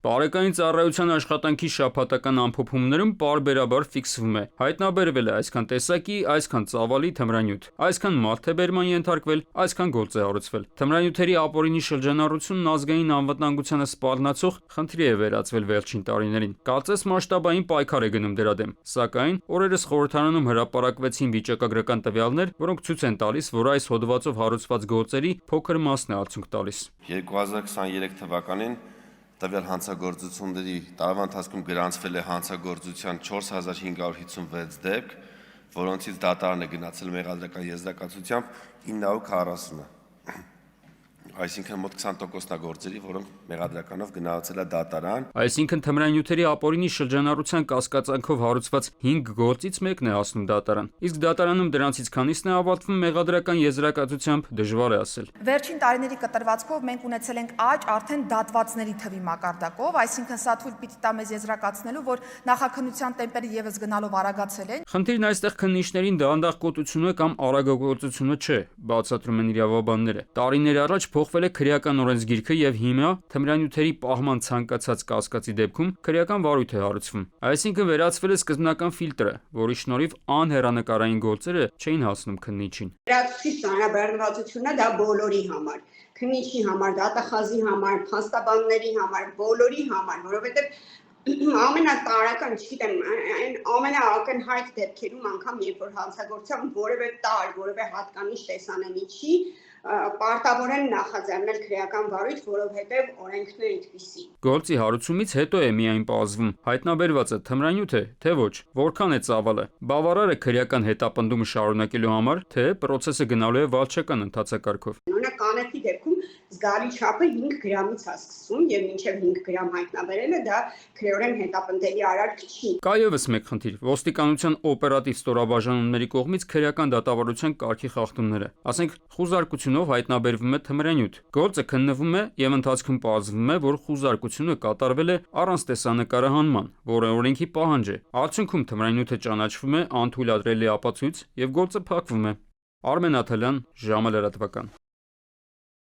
Տարեկային ծառայության աշխատանքի շաբաթական ամփոփումներում պարբերաբար ֆիքսվում է. հայտնաբերվել է այսքան տեսակի, այսքան ծավալի թմրանյութ, այսքան մարդ է բերման ենթարկվել, այսքան գործ է հարուցվել։ Թմրանյութերի ապօրինի շրջանառությունն ազգային անվտանգությանը սպառնացող խնդրի է վերածվել վերջին տարիներին։ Կարծես մասշտաբային պայքար է գնում դրա դեմ, սակայն օրերս խորհրդարանում հրապարակվեցին վիճակագրական տվյալներ, որոնք ցույց են տալիս, որ այս հոդվածով հարուցված գործերի փոքր մասն է արդյունք տալիս։ 2023 թվականին տվյալ հանցագործությունների տարվա ընթացքում գրանցվել է հանցագործության 4556 դեպք, որոնցից դատարան է գնացել մեղադրական եզրակացությամբ 940-ը, այսինքն մոտ 20%-ն գործերի, որոնք մեղադրականով գնացել է դատարան։ Այսինքն թմրանյութերի ապօրինի շրջանառության կասկածանքով հարուցված 5 գործից մեկն է հասնում դատարան, իսկ դատարանում դրանցից քանիսն է ավարտվում մեղադրական եզրակացությամբ, դժվար է ասել։ Վերջին տարիների կտրվածքով մենք ունեցել ենք աճ արդեն դատվածների թվի մակարդակով, այսինքն սա թույլ պիտի տա մեզ եզրակացնելու, որ նախաքննության տեմպերը եւս գնալով արագացել են։ Խնդիրն այստեղ քննիչներին դանդաղկոտությունը կամ արագագործությունը չէ, բացատրում են իրավաբանները։ Տարիներ առաջ փոխվել է քրեական օրենսգիրքը եւ հիմա թմրանյութերի պահման ցանկացած կասկածի դեպքում քրեական վարույթ է հարուցվում։ Այսինքն վերացվել է սկզբնական ֆիլտրը, որի շնորհիվ անհեռանկարային գործերը չէին հասնում քննիչին։ Լրացուցիչ ծանրաբեռնվածությունը դա բոլորի համար, քննիչի համար, դատախազի համար, փաստաբանների համար, բոլորի համար, որովհետեւ ամենատարական, չգիտեմ, այն ամենաակնհայտ դեպքերում անգամ երբ որ հանցագործության որևէ տարր, որևէ հատկանիշ տեսանելի չի, պարտավոր են նախաձեռնել քրեական վարույթ, որովհետև օրենքն է այդպիսի։ Գործի հարուցումից հետո է միայն պարզվում հայտնաբերված է թմրանյութ է, թե ոչ, որքան է ծավալը, բավարար է քրեական հետապնդումը շարունակելու համար, թե պրոցեսը գնալու է վարչական ընթացակարգով։ Օրինակ կանեփի դեպքում զգալի չափը 5 գրամից է սկսվում եւ մինչեւ 5 գրամ հայտնաբերելը դա քրեորեն հետապնդելի արարք չի։ Կա ևս մեկ խնդիր՝ ոստիկանության օպերատիվ ստորաբաժանումների կողմից քրեական դատավարության կարգի խախտումները։ Ասենք խուզարկությունով հայտնաբերվում է թմրանյութ։ Գործը քննվում է եւ ընթացքում պարզվում է, որ խուզարկությունը կատարվել է առանց տեսանկարահանման, որը օրենքի պահանջ է։ Արդյունքում թմրանյութը ճանաչվում է անթույլատրելի ապացույց եւ գործը փակվում է։ Արմեն Աթալյան, ժամը լրատվական։